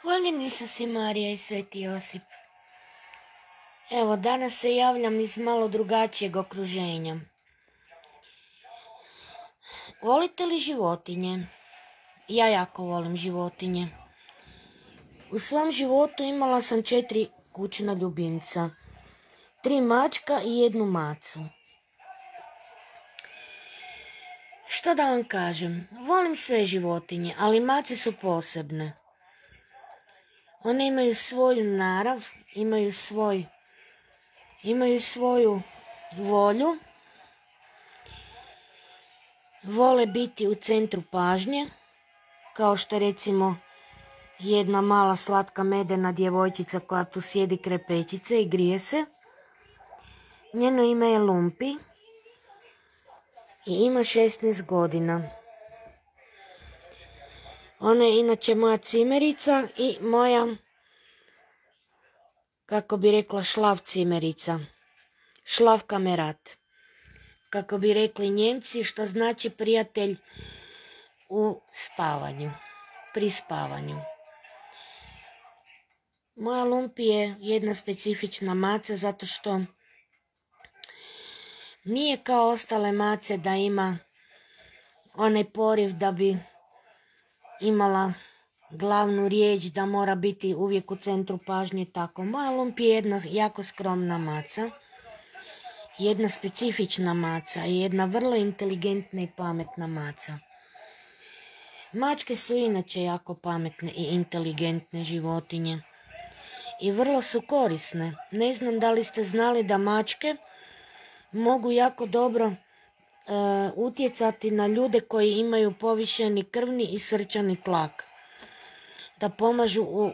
Hvaljeni su si Marija i Sveti Josip. Evo, danas se javljam iz malo drugačijeg okruženja. Volite li životinje? Ja jako volim životinje. U svom životu imala sam 4 kućna ljubimca. 3 mačka i 1 macu. Što da vam kažem? Volim sve životinje, ali mace su posebne. One imaju svoju narav, imaju svoju volju, vole biti u centru pažnje, kao što recimo jedna mala slatka medena djevojčica koja tu sjedi kraj pećice i grije se. Njeno ime je Lumpi i ima 16 godina. Ona je inače moja cimerica i moja, kako bi rekla, šlav cimerica. Šlav kamerat. Kako bi rekli Njemci, što znači prijatelj u spavanju. Pri spavanju. Moja Lumpi je jedna specifična maca zato što nije kao ostale mace da ima onaj poriv da bi imala glavnu riječ, da mora biti uvijek u centru pažnje, tako. Moja Lumpi je jedna jako skromna maca, jedna specifična maca i jedna vrlo inteligentna i pametna maca. Mačke su inače jako pametne i inteligentne životinje i vrlo su korisne. Ne znam da li ste znali da mačke mogu jako dobro utjecati na ljude koji imaju povišeni krvni i srčani tlak. Da pomažu u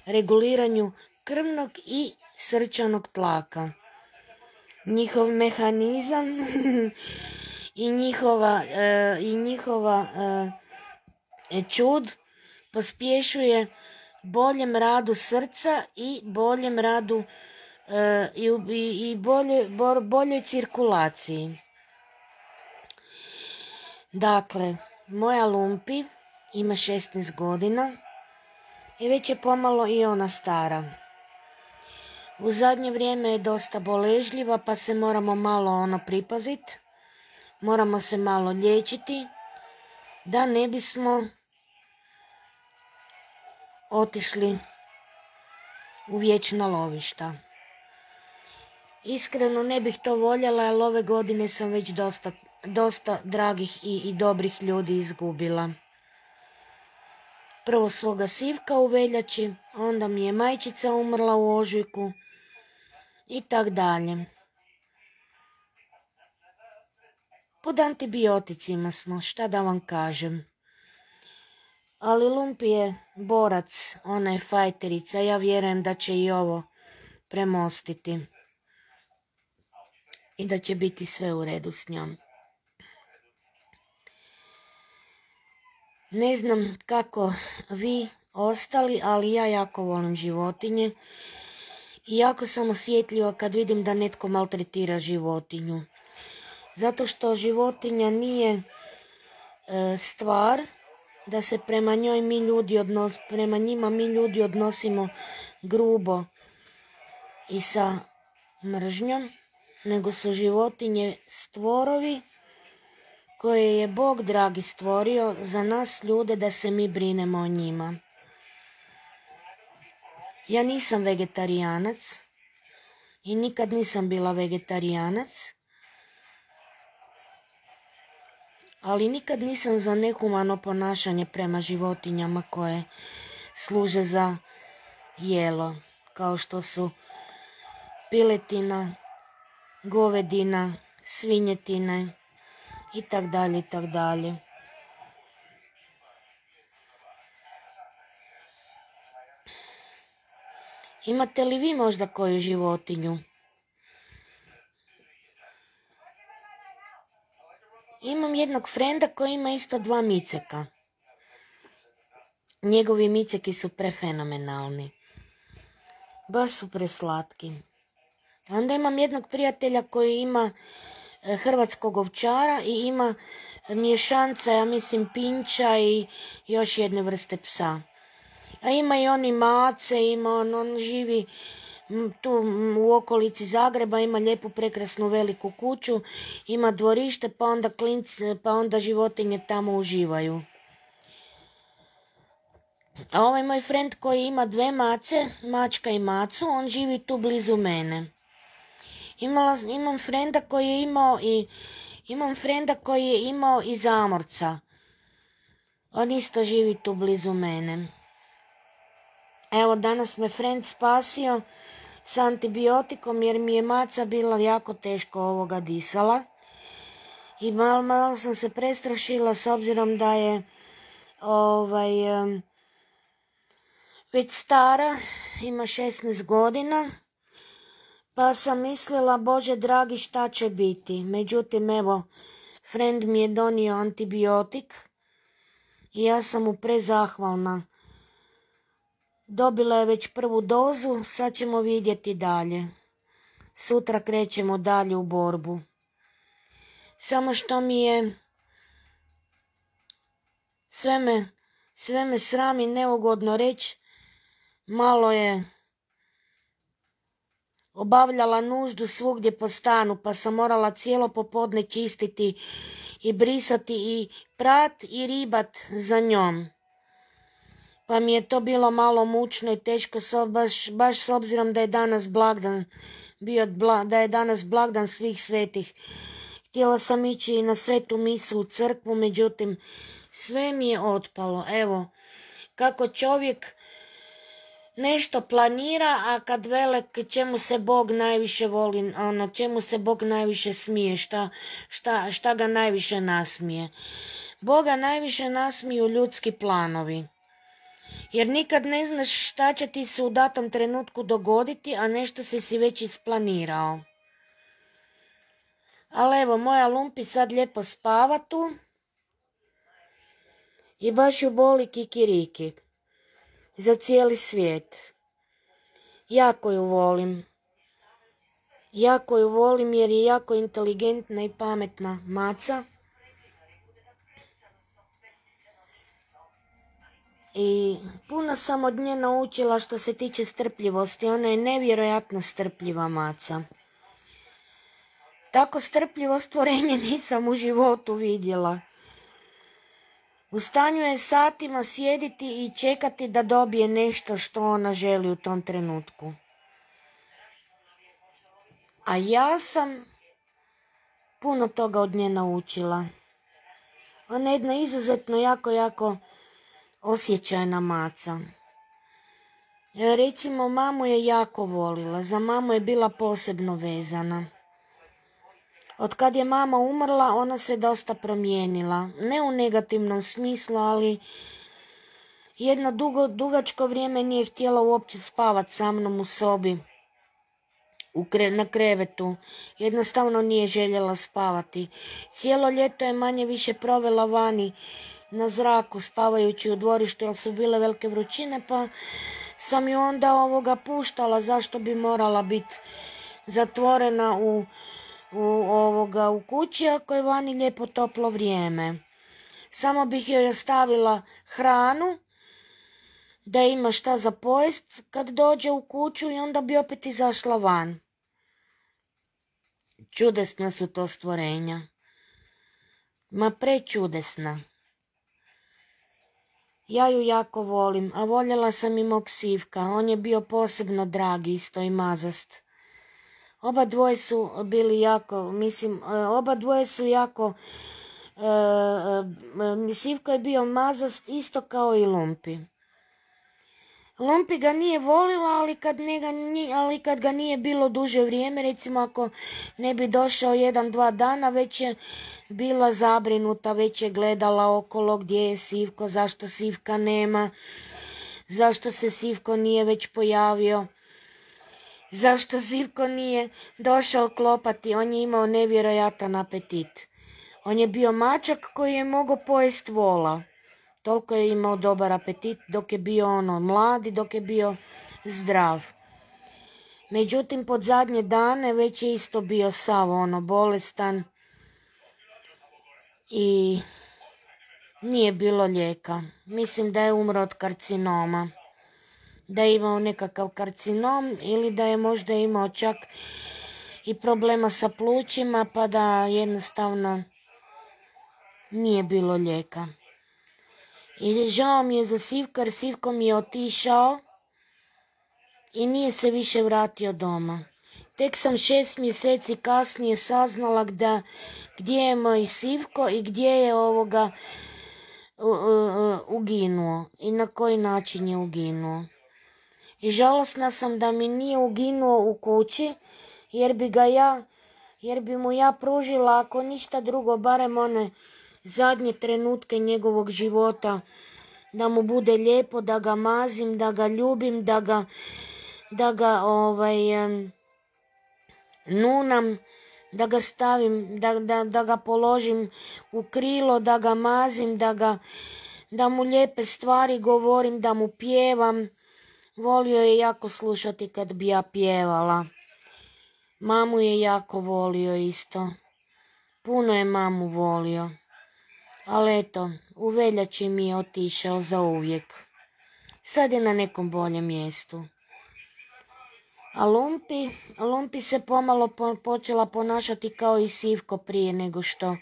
reguliranju krvnog i srčanog tlaka. Njihov mehanizam i njihova čud pospješuje boljem radu srca i boljem radu i boljoj cirkulaciji. Dakle, moja Lumpi ima 16 godina i već je pomalo i ona stara. U zadnje vrijeme je dosta boležljiva pa se moramo malo pripaziti. Moramo se malo liječiti da ne bismo otišli u vječna lovišta. Iskreno ne bih to voljela, jer ove godine sam već dosta dragih i dobrih ljudi izgubila. Prvo svoga Sivka u veljači, onda mi je majčica umrla u ožujku i tak dalje. Pod antibioticima smo, šta da vam kažem. Ali Lumpi je borac, ona je fajterica, ja vjerujem da će i ovo premostiti. I da će biti sve u redu s njom. Ne znam kako vi ostali, ali ja jako volim životinje. I jako sam osjetljiva kad vidim da netko maltretira životinju. Zato što životinja nije stvar da se prema njima mi ljudi odnosimo grubo i sa mržnjom, nego su životinje stvorovi koje je Bog dragi stvorio za nas ljude da se mi brinemo o njima. Ja nisam vegetarijanac i nikad nisam bila vegetarijanac, ali nikad nisam za nehumano ponašanje prema životinjama koje služe za jelo, kao što su piletina, govedina, svinjetine i tak dalje i tak dalje. Imate li vi možda koju životinju? Imam jednog frenda koji ima isto 2 miceka. Njegovi miceki su prefenomenalni. Baš su preslatki. Onda imam jednog prijatelja koji ima hrvatskog ovčara i ima mješanca, ja mislim, pinča i još jedne vrste psa. A ima i oni Mace, ima on živi tu u okolici Zagreba, ima lijepu prekrasnu veliku kuću, ima dvorište, pa onda životinje tamo uživaju. A ovaj moj friend koji ima 2 mace, mačka i macu, on živi tu blizu mene. Imam frenda koji je imao i zamorca. On isto živi tu blizu mene. Evo, danas me friend spasio s antibiotikom jer mi je maca bila jako teško disala. I malo sam se prestrašila s obzirom da je već stara, ima 16 godina. Pa sam mislila, Bože dragi, šta će biti. Međutim, evo, friend mi je donio antibiotik i ja sam mu prezahvalna. Dobila je već prvu dozu, sad ćemo vidjeti dalje. Sutra krećemo dalje u borbu. Samo što mi je, sve me srami neugodno reći, malo je obavljala nuždu svugdje po stanu, pa sam morala cijelo popodne čistiti i brisati i prat i ribat za njom. Pa mi je to bilo malo mučno i teško, baš s obzirom da je danas blagdan, da je danas blagdan svih svetih. Htjela sam ići na svetu misu u crkvu, međutim sve mi je otpalo. Evo, kako čovjek nešto planira, a kad vele čemu se Bog najviše voli, čemu se Bog najviše smije, šta ga najviše nasmije. Boga najviše nasmiju ljudski planovi. Jer nikad ne znaš šta će ti se u datom trenutku dogoditi, a nešto si već isplanirao. Ali evo, moja Lumpi sad lijepo spava tu i baš ju boli kikiriki. Za cijeli svijet. Jako ju volim. Jako ju volim jer je jako inteligentna i pametna maca. I puno sam od nje naučila što se tiče strpljivosti. Ona je nevjerojatno strpljiva maca. Tako strpljivo stvorenje nisam u životu vidjela. U stanju je satima sjediti i čekati da dobije nešto što ona želi u tom trenutku. A ja sam puno toga od nje naučila. Ona je jedna izuzetno jako osjećajna maca. Recimo, mamu je jako volila, za mamu je bila posebno vezana. Od kad je mama umrla, ona se dosta promijenila. Ne u negativnom smislu, ali jedno dugačko vrijeme nije htjela uopće spavati sa mnom u sobi, na krevetu. Jednostavno nije željela spavati. Cijelo ljeto je manje više provela vani na zraku, spavajući u dvorištu, jer su bile velike vrućine, pa sam ju onda puštala, zašto bi morala biti zatvorena u kući, ako je vani lijepo toplo vrijeme. Samo bih joj ostavila hranu, da ima šta za pojest kad dođe u kuću i onda bi opet izašla van. Čudesna su to stvorenja. Ma prečudesna. Ja ju jako volim, a voljela sam i mog Sivka. On je bio posebno drag, isto i mazast. Oba dvoje su bili jako, Sivko je bio mazast isto kao i Lumpi. Lumpi ga nije volila, ali kad ga nije bilo duže vrijeme, recimo ako ne bi došao 1-2 dana, već je bila zabrinuta, već je gledala okolo gdje je Sivko, zašto Sivka nema, zašto se Sivko nije već pojavio. Zašto Sivko nije došao klopati? On je imao nevjerojatan apetit. On je bio mačak koji je mogao pojest vola. Toliko je imao dobar apetit dok je bio mlad i dok je bio zdrav. Međutim, pod zadnje dane već je isto bio sav bolestan i nije bilo lijeka. Mislim da je umro od karcinoma. da je imao nekakav karcinom ili da je možda imao čak i problema sa plućima, pa da jednostavno nije bilo lijeka. I žao mi je za Sivka, jer Sivko mi je otišao i nije se više vratio doma. Tek sam 6 mjeseci kasnije saznala gdje je moj Sivko i gdje je uginuo i na koji način je uginuo. I žalosna sam da mi nije uginuo u kući, jer bi mu ja pružila, ako ništa drugo, barem one zadnje trenutke njegovog života, da mu bude lijepo, da ga mazim, da ga ljubim, da ga nunam, da ga stavim, da ga položim u krilo, da ga mazim, da mu lijepe stvari govorim, da mu pjevam. Volio je jako slušati kad bi ja pjevala. Mamu je jako volio isto. Puno je mamu volio. Ali eto, u veljači mi je otišao zauvijek. Sad je na nekom boljem mjestu. A Lumpi se pomalo počela ponašati kao i Sivko prije nego što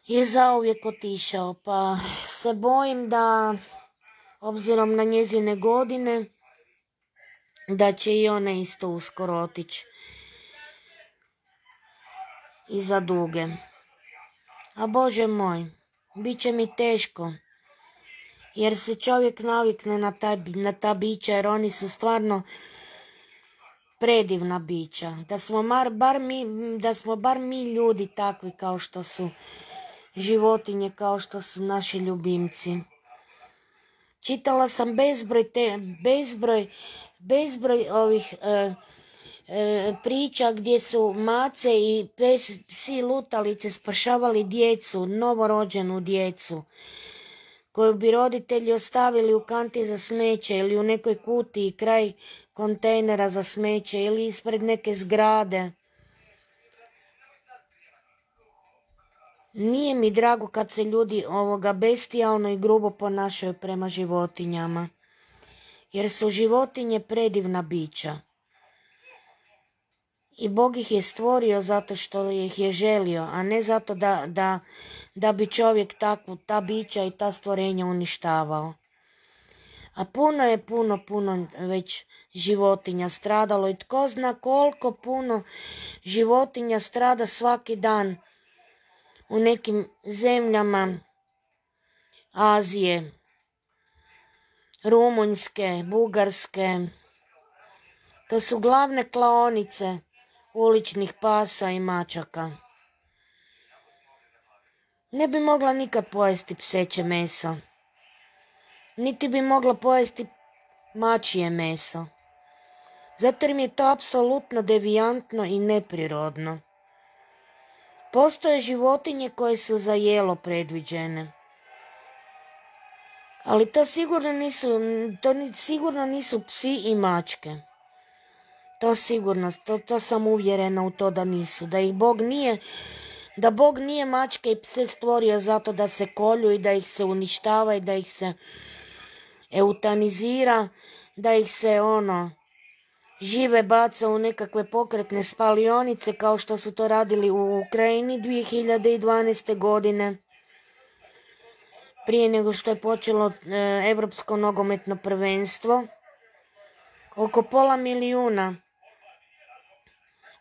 je zauvijek otišao. Pa se bojim da, obzirom na njezine godine, da će i ona isto uskoro otići iza duge. A Bože moj, bit će mi teško, jer se čovjek navikne na ta bića, jer oni su stvarno predivna bića. Da smo bar mi ljudi takvi kao što su životinje, kao što su naši ljubimci. Čitala sam bezbroj ovih priča gdje su mace i psi lutalice spašavali djecu, novorođenu djecu, koju bi roditelji ostavili u kanti za smeće ili u nekoj kutiji kraj kontejnera za smeće ili ispred neke zgrade. Nije mi drago kad se ljudi bestijalno i grubo ponašaju prema životinjama, jer su životinje predivna bića. I Bog ih je stvorio zato što ih je želio, a ne zato da bi čovjek ta bića i ta stvorenja uništavao. A puno već životinja stradalo i tko zna koliko puno životinja strada svaki dan u nekim zemljama Azije, Rumunjske, Bugarske. To su glavne klaonice uličnih pasa i mačaka. Ne bi mogla nikad pojesti pseće meso, niti bi mogla pojesti mačije meso, zato jer mi je to apsolutno devijantno i neprirodno. Postoje životinje koje su za jelo predviđene, ali to sigurno nisu psi i mačke. To sigurno, to sam uvjerena u to da nisu. Da Bog nije mačke i pse stvorio zato da se kolju i da ih se uništava i da ih se eutanizira, da ih se žive baca u nekakve pokretne spalionice kao što su to radili u Ukrajini 2012. godine. Prije nego što je počelo Europsko nogometno prvenstvo, oko 500 000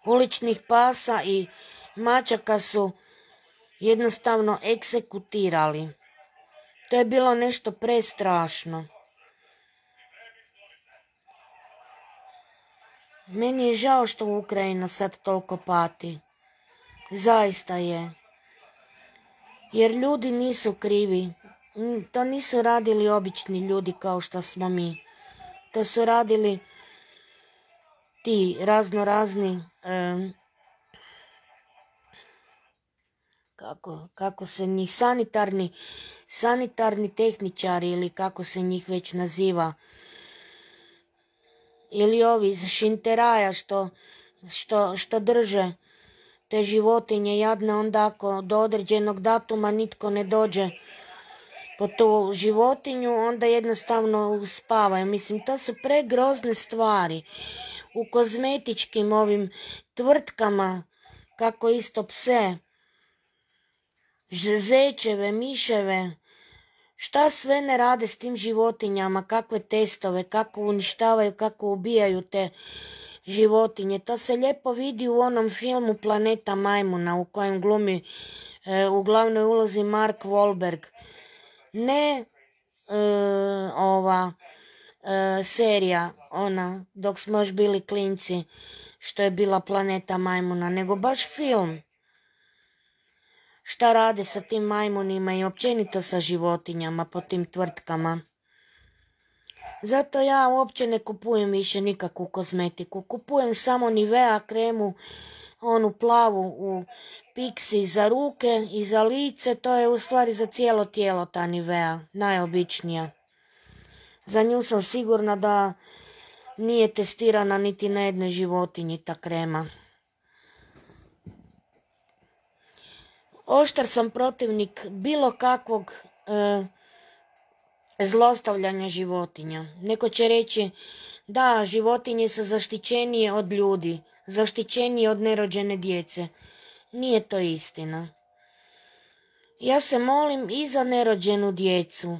uličnih pasa i mačaka su jednostavno egzekutirali. To je bilo nešto prestrašno. Meni je žao što Ukrajina sad toliko pati. Zaista je. Jer ljudi nisu krivi. To nisu radili obični ljudi kao što smo mi. To su radili ti raznorazni kako se njih sanitarni tehničari ili kako se njih već naziva, ili ovi iz šinteraja što drže te životinje jadne, onda ako do određenog datuma nitko ne dođe po tu životinju, onda jednostavno spavaju. Mislim, to su pregrozne stvari. U kozmetičkim ovim tvrtkama, kako isto pse, zečeve, miševe, šta sve ne rade s tim životinjama, kakve testove, kako uništavaju, kako ubijaju te životinje. To se lijepo vidi u onom filmu Planeta majmuna u kojem glumi u glavnoj ulozi Mark Wahlberg. Ne ova serija, ona dok smo još bili klinci, što je bila Planeta majmuna, nego baš film. Šta rade sa tim majmunima i općenito sa životinjama po tim tvrtkama. Zato ja uopće ne kupujem više nikakvu kozmetiku. Kupujem samo Nivea kremu, onu plavu u Pixi za ruke i za lice. To je u stvari za cijelo tijelo ta Nivea, najobičnija. Za nju sam sigurna da nije testirana niti na jednoj životinji ta krema. Oštar sam protivnik bilo kakvog zlostavljanja životinja. Neko će reći da, životinje su zaštićenije od ljudi, zaštićenije od nerođene djece. Nije to istina. Ja se molim i za nerođenu djecu.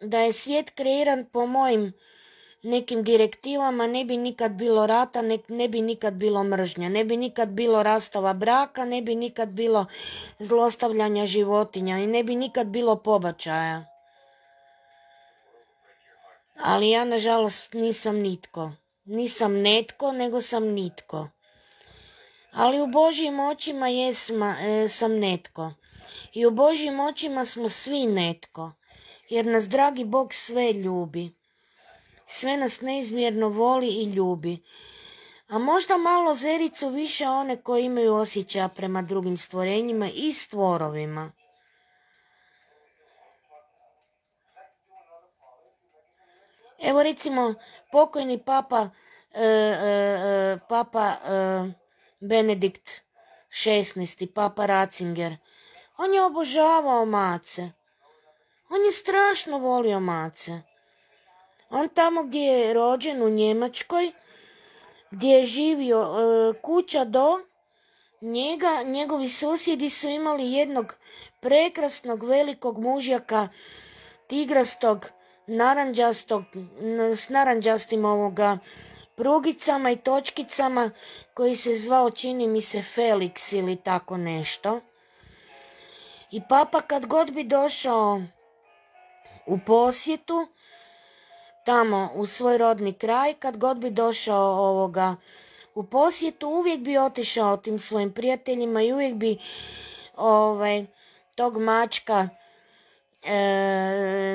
Da je svijet kreiran po mojim nekim direktivama, ne bi nikad bilo rata, ne bi nikad bilo mržnja, ne bi nikad bilo rastava braka, ne bi nikad bilo zlostavljanja životinja i ne bi nikad bilo pobačaja. Ali ja, nažalost, nisam nitko. Nisam netko, nego sam nitko. Ali u Božjim očima sam netko. I u Božjim očima smo svi netko. Jer nas dragi Bog sve ljubi. Sve nas neizmjerno voli i ljubi. A možda malo zericu više one koji imaju osjećaja prema drugim stvorenjima i stvorovima. Evo recimo pokojni papa Benedikt XVI, papa Ratzinger. On je obožavao mace. On je strašno volio mace. On tamo gdje je rođen u Njemačkoj, gdje je živio kuća do njega, njegovi susjedi su imali jednog prekrasnog velikog mužjaka, tigrastog, naranđastog, s naranđastim prugicama i točkicama, koji se zvao, čini mi se, Felix ili tako nešto. I papa kad god bi došao u posjetu, tamo u svoj rodni kraj, kad god bi došao u posjetu, uvijek bi otišao tim svojim prijateljima i uvijek bi tog mačka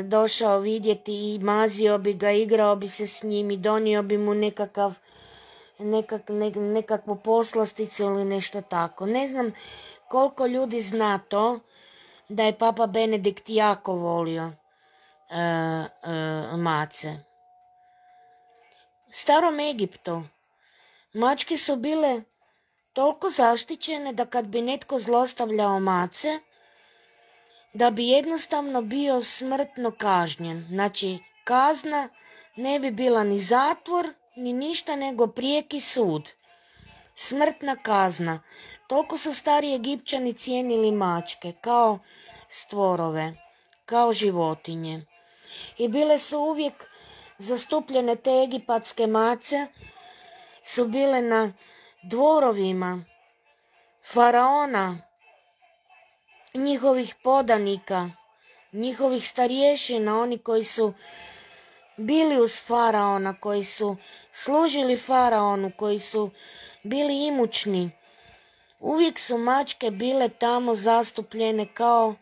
došao vidjeti i mazio bi ga, igrao bi se s njim i donio bi mu nekakvu poslasticu ili nešto tako. Ne znam koliko ljudi zna to, da je papa Benedikt jako volio mace. U starom Egiptu mačke su bile toliko zaštićene da kad bi netko zlostavljao mace, da bi jednostavno bio smrtno kažnjen. Znači, kazna ne bi bila ni zatvor, ni ništa, nego prijeki sud. Smrtna kazna. Toliko su stari Egipćani cijenili mačke kao stvorove, kao životinje. I bile su uvijek zastupljene, te egipatske mace su bile na dvorovima faraona, njihovih podanika, njihovih starješina, oni koji su bili uz faraona, koji su služili faraonu, koji su bili imućni. Uvijek su mačke bile tamo zastupljene kao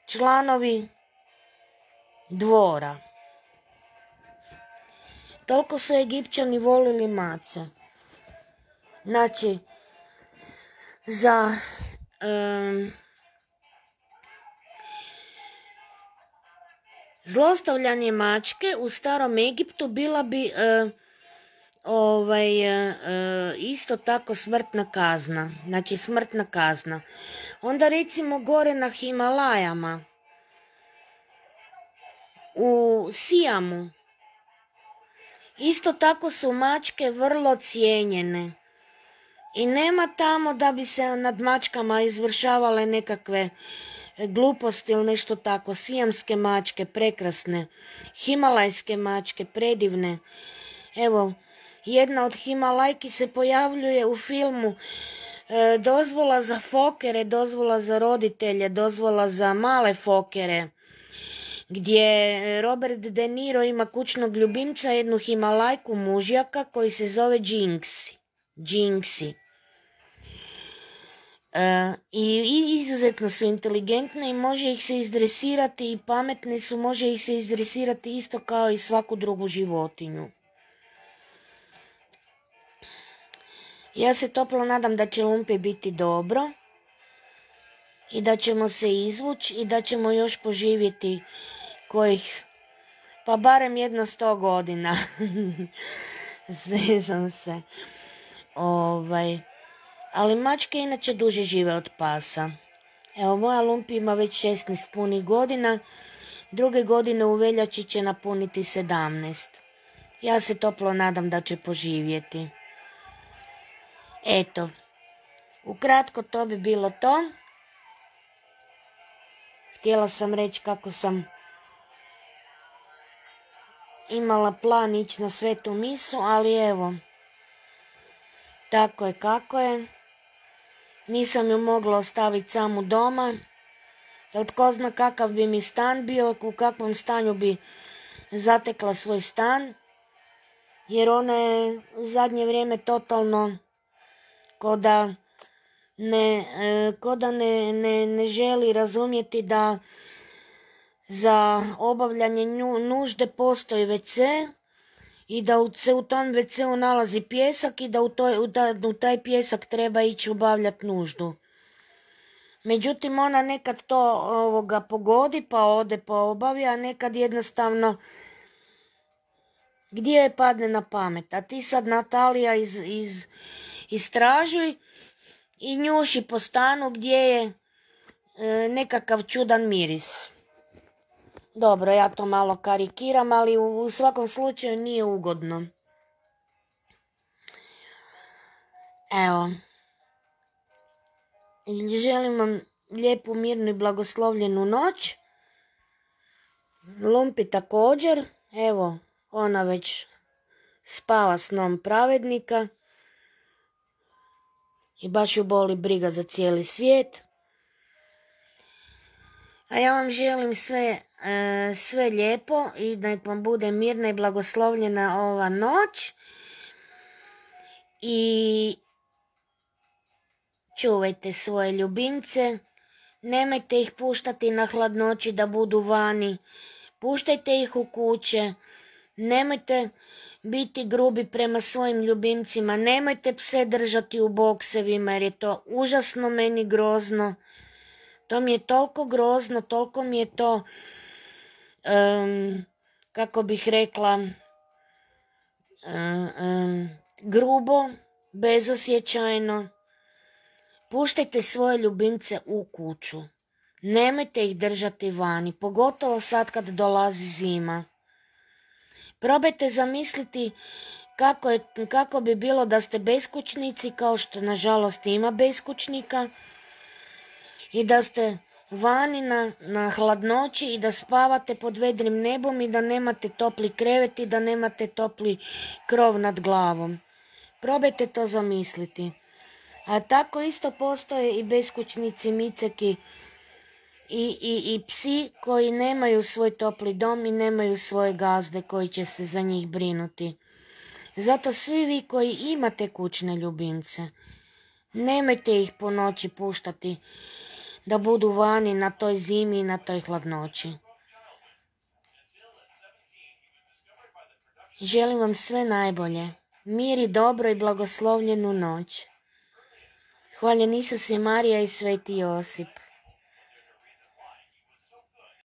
članovi dvora. Toliko su Egipćani volili mace. Znači, za zlostavljanje mačke u starom Egiptu bila bi isto tako smrtna kazna. Znači, smrtna kazna. Onda recimo gore na Himalajama, u Siamu, isto tako su mačke vrlo cijenjene. I nema tamo da bi se nad mačkama izvršavale nekakve gluposti ili nešto tako. Sijamske mačke, prekrasne. Himalajske mačke, predivne. Evo, jedna od Himalajki se pojavljuje u filmu dozvola za fokere, dozvola za roditelje, dozvola za male fokere, gdje Robert De Niro ima kućnog ljubimca, jednu Himalajku mužjaka koji se zove Jinxi. I izuzetno su inteligentne i može ih se izdresirati i pametne su, može ih se izdresirati isto kao i svaku drugu životinju. Ja se toplo nadam da će Lumpi biti dobro i da ćemo se izvući i da ćemo još poživjeti kojih, pa barem 100 godina. Zezam se. Ali mačke inače duže žive od pasa. Evo, moja Lumpi ima već 16 punih godina, druge godine u veljači će napuniti 17. Ja se toplo nadam da će poživjeti. Eto, ukratko to bi bilo to. Htjela sam reći kako sam imala plan ići na svetu misu, ali evo, tako je kako je. Nisam ju mogla ostaviti samu doma, jer tko zna kakav bi mi stan bio, u kakvom stanju bi zatekla svoj stan, jer ona je u zadnje vrijeme totalno ko da ne želi razumjeti da za obavljanje nužde postoji WC i da se u tom WC-u nalazi pijesak i da u taj pijesak treba ići obavljati nuždu. Međutim, ona nekad to pogodi pa ode pa obavi, a nekad jednostavno gdje je padne na pamet. A ti sad, Natalija, istražuj i njuši po stanu gdje je nekakav čudan miris. Dobro, ja to malo karikiram, ali u svakom slučaju nije ugodno. Evo. Želim vam lijepu, mirnu i blagoslovljenu noć. Lumpi također. Evo, ona već spava snom pravednika. I baš ju boli briga za cijeli svijet. A ja vam želim sve lijepo i nek vam bude mirna i blagoslovljena ova noć. I čuvajte svoje ljubimce. Nemojte ih puštati na hladnoći da budu vani. Puštajte ih u kuće. Nemojte biti grubi prema svojim ljubimcima. Nemojte pse držati u boksevima jer je to užasno meni grozno. To mi je toliko grozno, toliko mi je to, kako bih rekla, grubo, bezosjećajno. Puštajte svoje ljubimce u kuću. Nemojte ih držati vani, pogotovo sad kad dolazi zima. Probajte zamisliti kako bi bilo da ste beskućnici, kao što nažalost ima beskućnika, i da ste vani na hladnoći i da spavate pod vedrim nebom i da nemate topli krevet i da nemate topli krov nad glavom. Probajte to zamisliti. A tako isto postoje i beskućnici, miceki i psi koji nemaju svoj topli dom i nemaju svoje gazde koji će se za njih brinuti. Zato svi vi koji imate kućne ljubimce, nemojte ih po noći puštati da budu vani na toj zimi i na toj hladnoći. Želim vam sve najbolje, mir i dobro i blagoslovljenu noć. Hvaljen Isus i Marija i Sveti Josip.